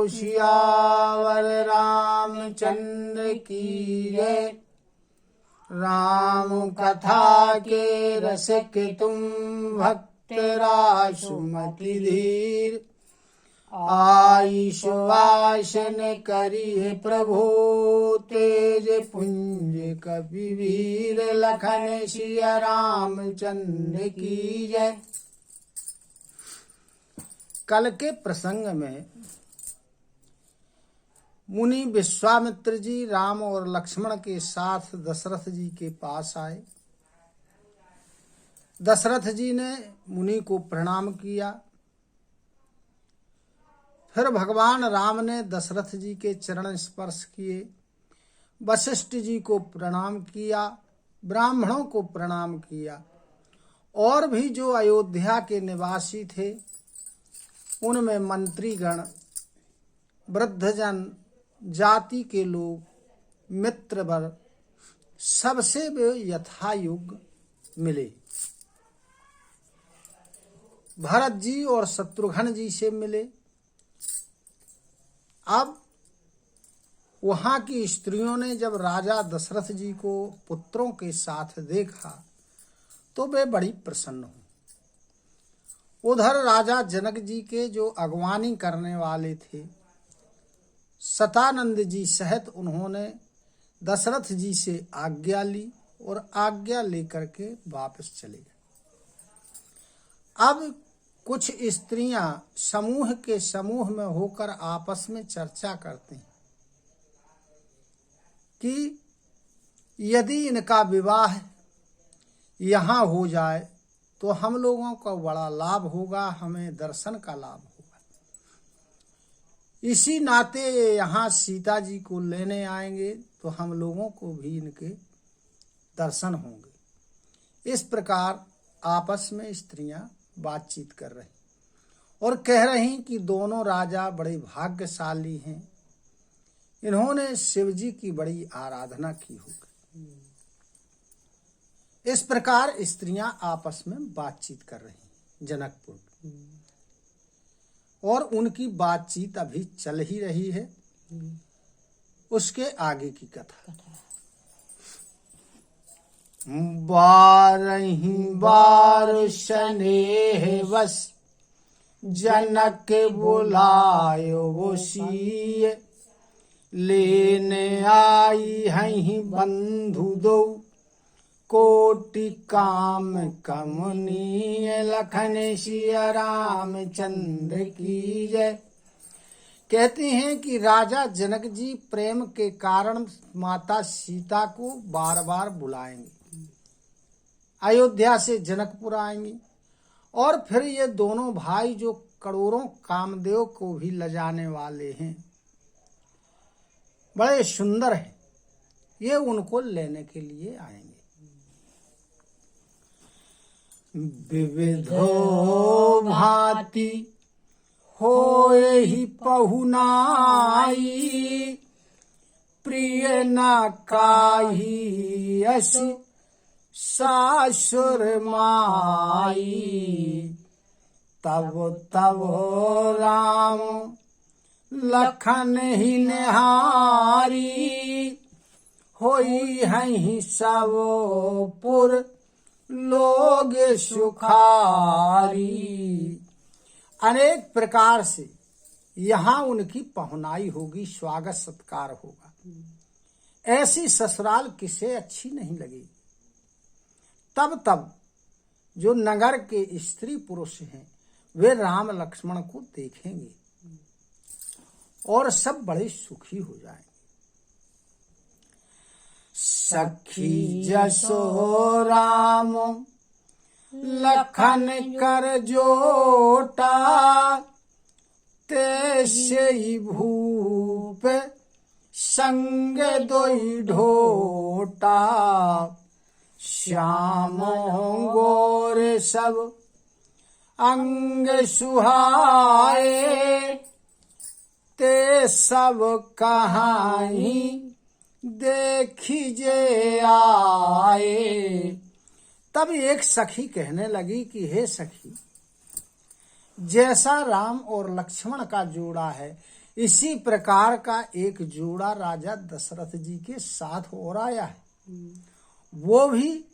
सियावर रामचंद्र की जय। राम कथा के रस के तुम भक्त रासुमति धीर। आई सुवासन करी प्रभु तेज पुंज कपिवीर। लखन सिया रामचंद्र की जय। कल के प्रसंग में मुनि विश्वामित्र जी राम और लक्ष्मण के साथ दशरथ जी के पास आए। दशरथ जी ने मुनि को प्रणाम किया। फिर भगवान राम ने दशरथ जी के चरण स्पर्श किए। वशिष्ठ जी को प्रणाम किया, ब्राह्मणों को प्रणाम किया और भी जो अयोध्या के निवासी थे उनमें मंत्रीगण, वृद्धजन, जाति के लोग, मित्रवर सबसे वे यथायोग्य मिले। भरत जी और शत्रुघ्न जी से मिले। अब वहां की स्त्रियों ने जब राजा दशरथ जी को पुत्रों के साथ देखा तो वे बड़ी प्रसन्न हुई। उधर राजा जनक जी के जो अगवानी करने वाले थे सतानंद जी सहित उन्होंने दशरथ जी से आज्ञा ली और आज्ञा लेकर के वापस चले गए। अब कुछ स्त्रियां समूह के समूह में होकर आपस में चर्चा करते हैं कि यदि इनका विवाह यहाँ हो जाए तो हम लोगों का बड़ा लाभ होगा, हमें दर्शन का लाभ होगा। इसी नाते यहाँ सीता जी को लेने आएंगे तो हम लोगों को भी इनके दर्शन होंगे। इस प्रकार आपस में स्त्रियां बातचीत कर रही और कह रही कि दोनों राजा बड़े भाग्यशाली हैं, इन्होंने शिव जी की बड़ी आराधना की होगी। इस प्रकार स्त्रियां आपस में बातचीत कर रही जनकपुर, और उनकी बातचीत अभी चल ही रही है। उसके आगे की कथा। बारही बार स्नेह वश जनक बुलायो वो सीय। लेने आई हहीं बंधु दो कोटि काम कमनीय। लखन सिया रामचंद्र की जय। कहते हैं कि राजा जनक जी प्रेम के कारण माता सीता को बार बार बुलाएंगे, अयोध्या से जनकपुर आएंगे और फिर ये दोनों भाई जो करोड़ों कामदेव को भी लजाने वाले हैं, बड़े सुंदर हैं, ये उनको लेने के लिए आएंगे। विविधो भांति होए ही पहुनाई। प्रिय न काही अस सासुर माई। तब तब राम लखन ही निहारी। होई हहीं सब पुर लोग सुखारी। अनेक प्रकार से यहाँ उनकी पहुनाई होगी, स्वागत सत्कार होगा। ऐसी ससुराल किसे अच्छी नहीं लगेगी। तब तब जो नगर के स्त्री पुरुष हैं वे राम लक्ष्मण को देखेंगे और सब बड़े सुखी हो जाएंगे। सखी जसो राम लखन कर जोटा। तेसे ही भूप संग दोई ढोटा। श्याम गोर सब अंग सुहाए। ते सब कहाई देखिजे आए। तब एक सखी कहने लगी कि हे सखी, जैसा राम और लक्ष्मण का जोड़ा है, इसी प्रकार का एक जोड़ा राजा दशरथ जी के साथ और आया है। वो भी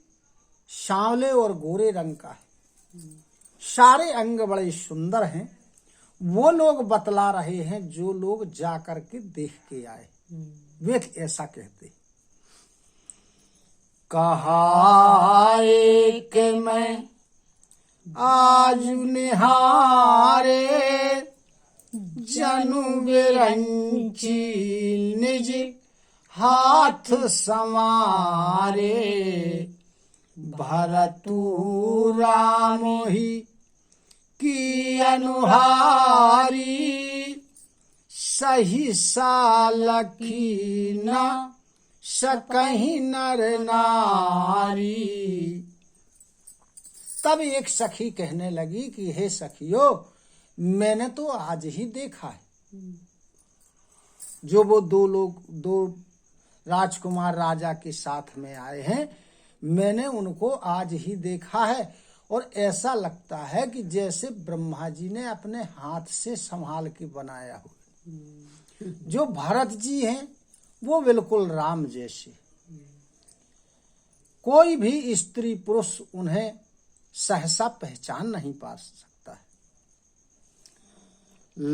सांवले और गोरे रंग का है। सारे अंग बड़े सुंदर हैं। वो लोग बतला रहे हैं जो लोग जा कर के देख के आए। वे ऐसा कहते, कहा एक मैं आज निहारे, जनु बिरंची निज हाथ समारे, भरतु राम ही की अनुहारी, सही सालखी न सकहीं नर नारी। तब एक सखी कहने लगी कि हे सखियो, मैंने तो आज ही देखा है। जो वो दो राजकुमार राजा के साथ में आए हैं, मैंने उनको आज ही देखा है। और ऐसा लगता है कि जैसे ब्रह्मा जी ने अपने हाथ से संभाल के बनाया हो। जो भरत जी हैं वो बिल्कुल राम जैसे। कोई भी स्त्री पुरुष उन्हें सहसा पहचान नहीं पा सकता है।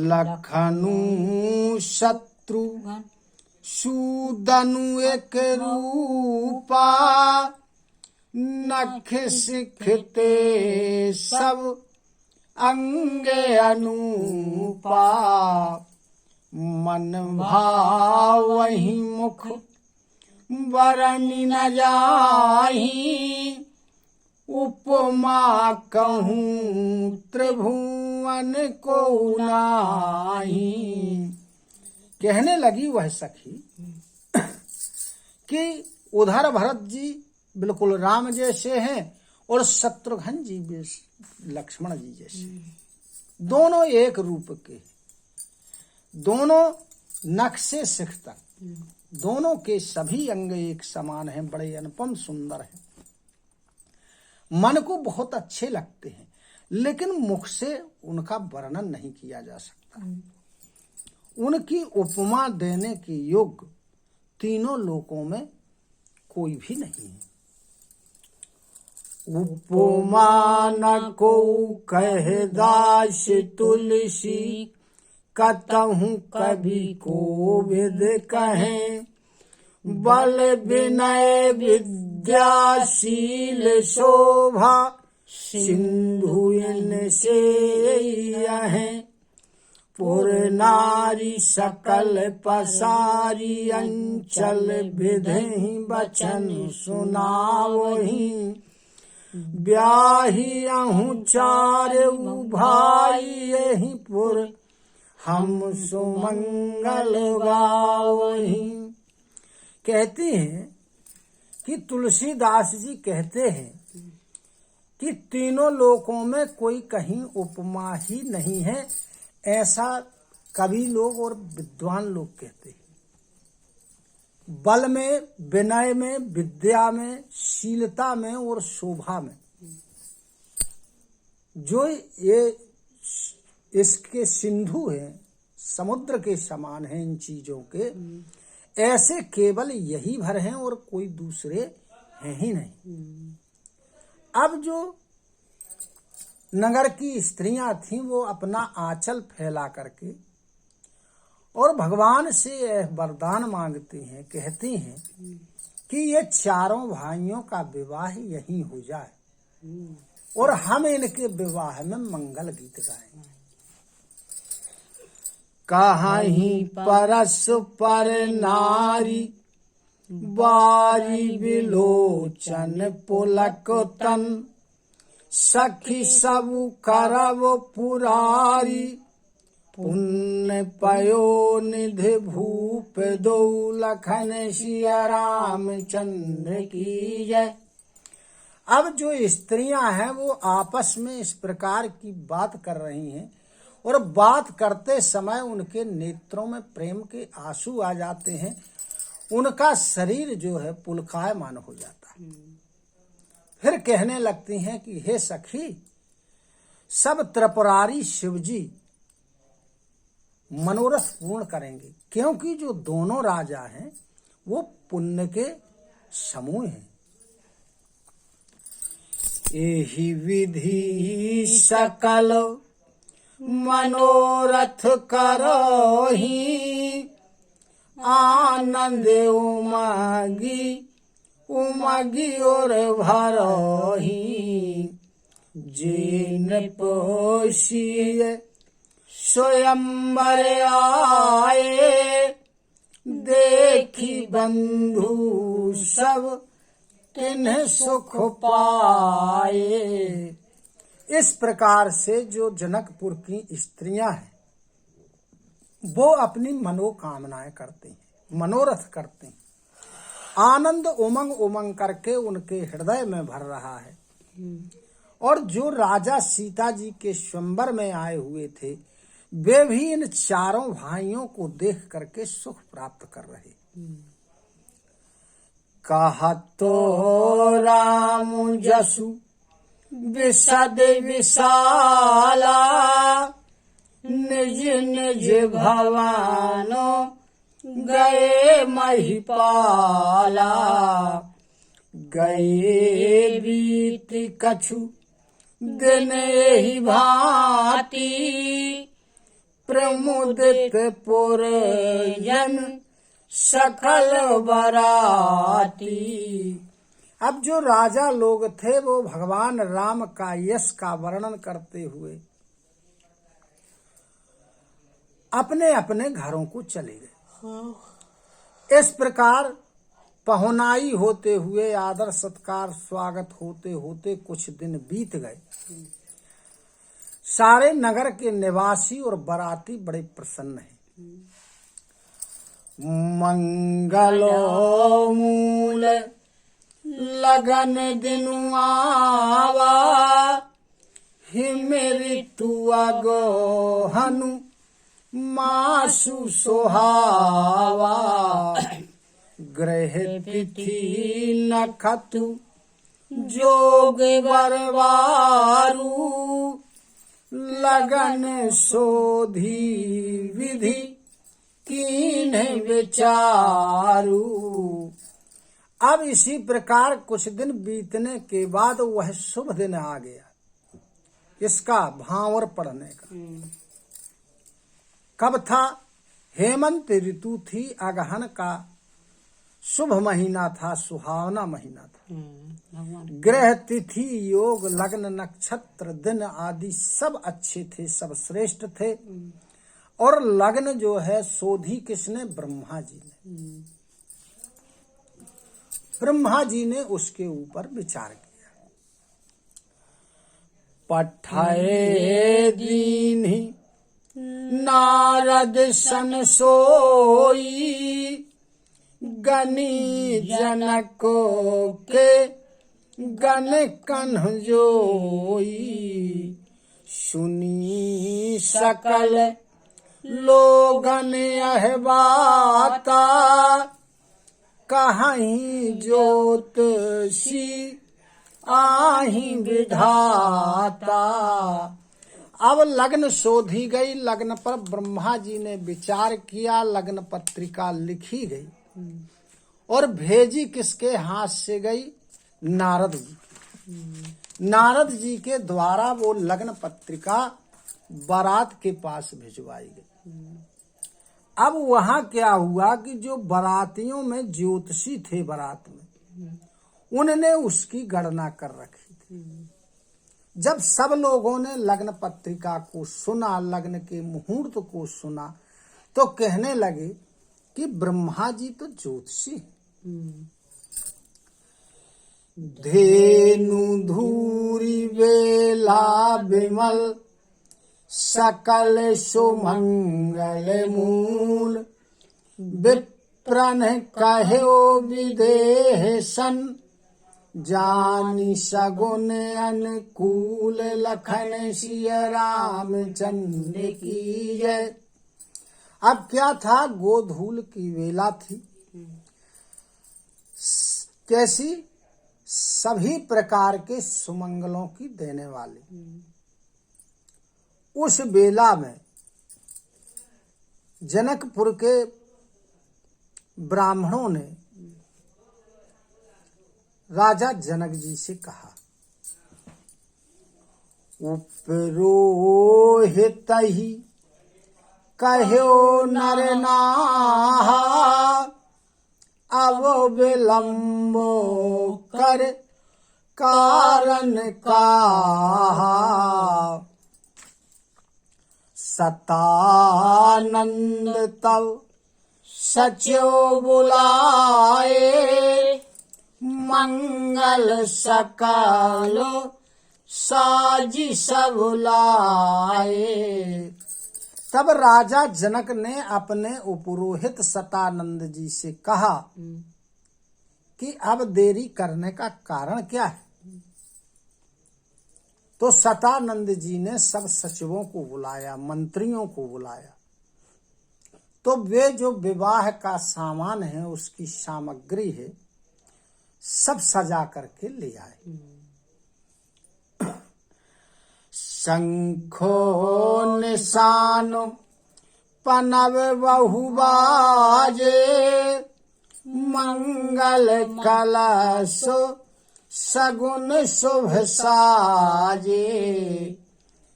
लखनु शत्रु सूदनु एक रूपा, नख सिखते सब अंगे अनूपा, मन भाव वही मुख वरनि न जाही, उपमा कहूँ त्रिभुवन को नाही। कहने लगी वह सखी कि उधर भरत जी बिल्कुल राम जैसे हैं और शत्रुघ्न जी भी लक्ष्मण जी जैसे। दोनों एक रूप के, दोनों नख से सिख तक, दोनों के सभी अंग एक समान हैं, बड़े अनुपम सुंदर हैं। मन को बहुत अच्छे लगते हैं, लेकिन मुख से उनका वर्णन नहीं किया जा सकता। उनकी उपमा देने के योग्य तीनों लोकों में कोई भी नहीं है। उपमा न को कह दास तुलसी, कतहु कभी को विद कहें, बल विनय विद्याशील शोभा, सिंधु इनसे यहें, पुर नारी सकल पसारी, अंचल विधि वचन सुनावही, ब्याही अहूँ चार भाई, यही पुर हम सुमंगल गावही। कहते हैं कि तुलसीदास जी कहते हैं कि तीनों लोकों में कोई कहीं उपमा ही नहीं है, ऐसा कवि लोग और विद्वान लोग कहते हैं। बल में, विनय में, विद्या में, शीलता में और शोभा में, जो ये इसके सिंधु हैं, समुद्र के समान हैं इन चीजों के, ऐसे केवल यही भर हैं और कोई दूसरे हैं ही नहीं। अब जो नगर की स्त्रियां थीं वो अपना आंचल फैला करके और भगवान से वरदान मांगती हैं, कहती हैं कि ये चारों भाइयों का विवाह यहीं हो जाए और हम इनके विवाह में मंगल गीत गाएं। कहीं परस पर नारी, बारी विलोचन पुलक तन, सखी सब करव पुरारी, पुण्य पयो निधि भूप दो, लखन सिया रामचंद्र की जय। अब जो स्त्रियां हैं वो आपस में इस प्रकार की बात कर रही हैं और बात करते समय उनके नेत्रों में प्रेम के आंसू आ जाते हैं, उनका शरीर जो है पुलकायमान हो जाता है। फिर कहने लगती हैं कि हे सखी, सब त्रिपुरारी शिवजी मनोरथ पूर्ण करेंगे, क्योंकि जो दोनों राजा हैं वो पुण्य के समूह हैं। एहि विधि सकल मनोरथ करहि, आनंद उमगी और भरहि, जिन पोषिए स्वयंवर आए, देखी बंधु सब तिन्ह सुख पाए। इस प्रकार से जो जनकपुर की स्त्रियां हैं वो अपनी मनोकामनाएं करती हैं, मनोरथ करती हैं। आनंद उमंग करके उनके हृदय में भर रहा है। और जो राजा सीता जी के स्वयंवर में आए हुए थे वे भी इन चारों भाइयों को देख करके सुख प्राप्त कर रहे। कहतो राम जसु विशद विशाला, निज निज भवानो गए महिपाला, गए बीत कछु दिन एहि भांति, प्रमुदित पुरजन सकल बराती। अब जो राजा लोग थे वो भगवान राम का यश का वर्णन करते हुए अपने अपने घरों को चले गए। इस प्रकार पहुनाई होते हुए, आदर सत्कार स्वागत होते होते कुछ दिन बीत गए। सारे नगर के निवासी और बराती बड़े प्रसन्न हैं। मंगलो मूल लगन दिनु आवा, हिम ऋतु अगोहनु मासु सोहावा, ग्रह तिथि नखतु जोग बरवारू, लगन सोधी विधि कीन विचारू। अब इसी प्रकार कुछ दिन बीतने के बाद वह शुभ दिन आ गया, इसका भावर पढ़ने का। कब था? हेमंत ऋतु थी, अगहन का शुभ महीना था, सुहावना महीना था। ग्रह तिथि योग लग्न नक्षत्र दिन आदि सब अच्छे थे, सब श्रेष्ठ थे। और लग्न जो है सोधी किसने? ब्रह्मा जी ने। ब्रह्मा जी ने उसके ऊपर विचार किया। पठाए दीन्हि नारद सन सोई, गनी जनको के गन कन्ह जोई, सुनी सकल लोगन यह बाता, कहीं ज्योतिषी आही विधाता। अब लग्न शोधी गई, लग्न पर ब्रह्मा जी ने विचार किया, लग्न पत्रिका लिखी गई और भेजी किसके हाथ से गई? नारद जी। नारद जी के द्वारा वो लग्न पत्रिका बारात के पास भिजवाई गई। अब वहां क्या हुआ कि जो बारातियों में ज्योतिषी थे बारात में, उन्होंने उसकी गणना कर रखी थी। जब सब लोगों ने लग्न पत्रिका को सुना, लग्न के मुहूर्त को सुना, तो कहने लगे कि ब्रह्मा जी तो ज्योतिषी हैं। धेनु धूरी वेला विमल, सकल सुमंगल मूल, विप्रन कहो विदेह सन, जानी सगुन अनुकूल, लखन सिया रामचंद्र की जय। अब क्या था? गोधूल की वेला थी। कैसी? सभी प्रकार के सुमंगलों की देने वाली। उस बेला में जनकपुर के ब्राह्मणों ने राजा जनक जी से कहा, उपरोहित ही कहो नर नाहा, अब विलंबो कर कारण काहा। सतानंद तब सचो बुलाए, मंगल सकलो साजी सब लाए। तब राजा जनक ने अपने उपरोहित सतानंद जी से कहा कि अब देरी करने का कारण क्या है। तो सतानंद जी ने सब सचिवों को बुलाया, मंत्रियों को बुलाया। तो वे जो विवाह का सामान है, उसकी सामग्री है, सब सजा करके ले आए। शंखो निशानो पनव बहुबाजे, मंगल कलश सगुन शुभ साजे।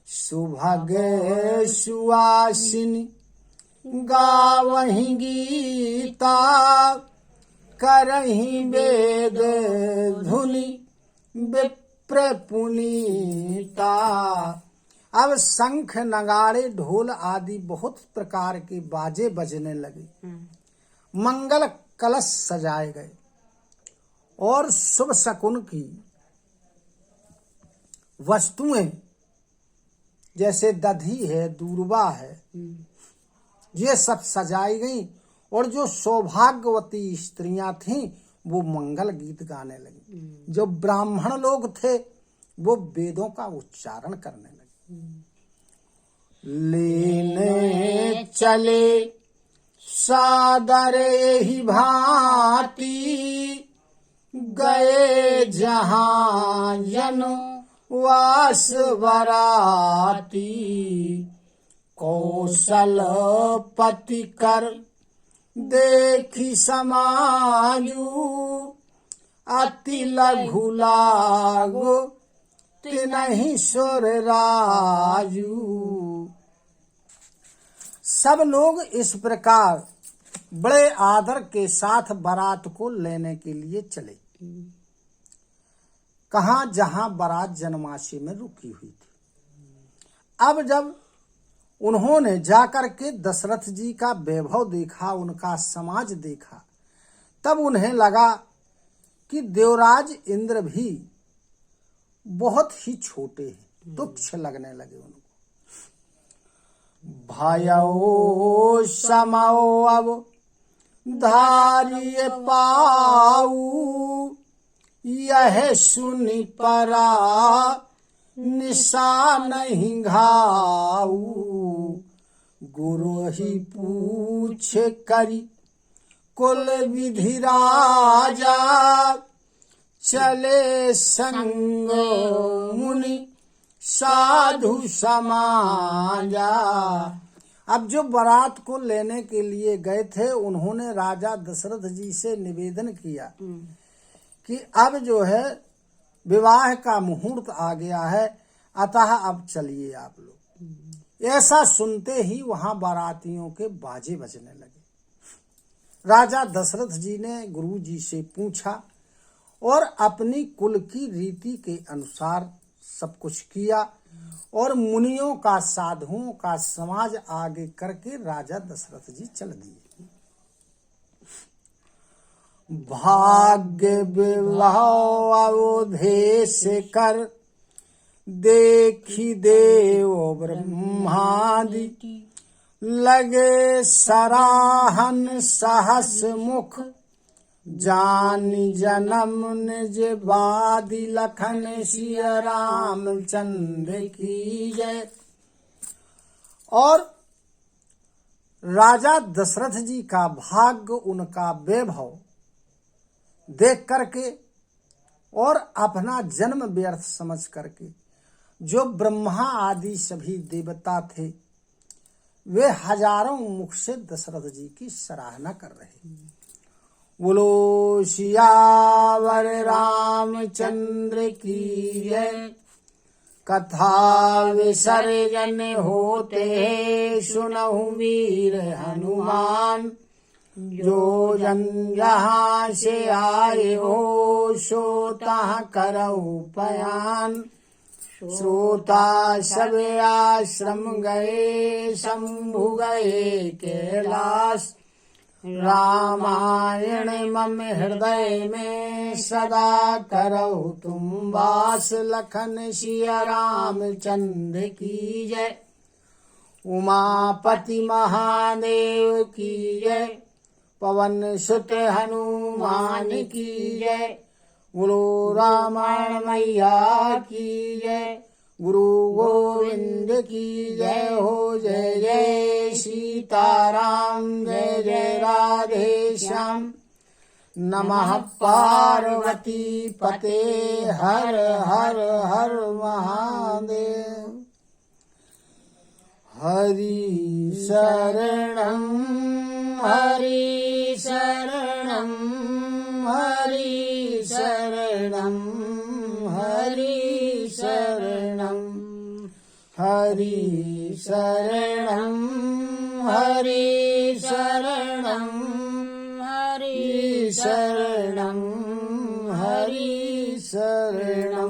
सुभग सुवासिनी गावहि गीता, करहि वेद धुनि विप्र पुनीता। अब शंख नगाड़े ढोल आदि बहुत प्रकार के बाजे बजने लगे, मंगल कलश सजाए गए और शुभ शकुन की वस्तुएं जैसे दधी है, दूर्वा है, ये सब सजाई गई। और जो सौभाग्यवती स्त्रियां थीं वो मंगल गीत गाने लगी। जो ब्राह्मण लोग थे वो वेदों का उच्चारण करने लगे। लेने चले सादर ही भांति, गए जहां जन वास बराती। कौशल पति कर देखी समाजू, अति लघु लागो तिनहि सुर राजू। सब लोग इस प्रकार बड़े आदर के साथ बारात को लेने के लिए चले। कहाँ? जहां बारात जनमाशी में रुकी हुई थी। अब जब उन्होंने जाकर के दशरथ जी का वैभव देखा, उनका समाज देखा, तब उन्हें लगा कि देवराज इंद्र भी बहुत ही छोटे हैं, तुच्छ लगने लगे उनको। भयो समो अब धारिय पाऊ, यह सुनि परा निशा नहीं घाऊ। गुरु ही पूछ करी कुल विधि राजा, चले संग मुनि साधु समाजा। अब जो बारात को लेने के लिए गए थे, उन्होंने राजा दशरथ जी से निवेदन किया कि अब जो है विवाह का मुहूर्त आ गया है, अतः अब चलिए आप लोग। ऐसा सुनते ही वहां बारातियों के बाजे बजने लगे। राजा दशरथ जी ने गुरु जी से पूछा और अपनी कुल की रीति के अनुसार सब कुछ किया और मुनियों का, साधुओं का समाज आगे करके राजा दशरथ जी चल दिए। भाग्य विवाह अवधेश कर, देखी देव ब्रह्मादि, लगे सराहन सहस मुख, जानी जन्म निज बादी, लखन सिया रामचंद्र की जय। और राजा दशरथ जी का भाग्य, उनका वैभव देख करके और अपना जन्म व्यर्थ समझ करके जो ब्रह्मा आदि सभी देवता थे वे हजारों मुख से दशरथ जी की सराहना कर रहे। बोलो सियावर रामचंद्र की जय। कथा विसर्जन होते सुनहु वीर हनुमान। जो जन जहाँ से आए हो सो तहाँ करहु पयान। श्रोता सब आश्रम गए शंभु गए कैलाश। रामायण मम हृदय में सदा करहु तुम वास। लखन सिया रामचंद्र की जय। उमापति महादेव की जय। पवन सुत हनुमान की जय। गुरु रामायण मैया की जय। गुरु गोविंद की जय हो। जय जय सीताराम जय जय राधे श्याम। नमः पार्वती पते हर हर हर महादेव। हरि शरणं हरि शरणं हरि शरणं हरि शरणं हरि शरणं हरि शरणं हरि शरणं हरि शरणं।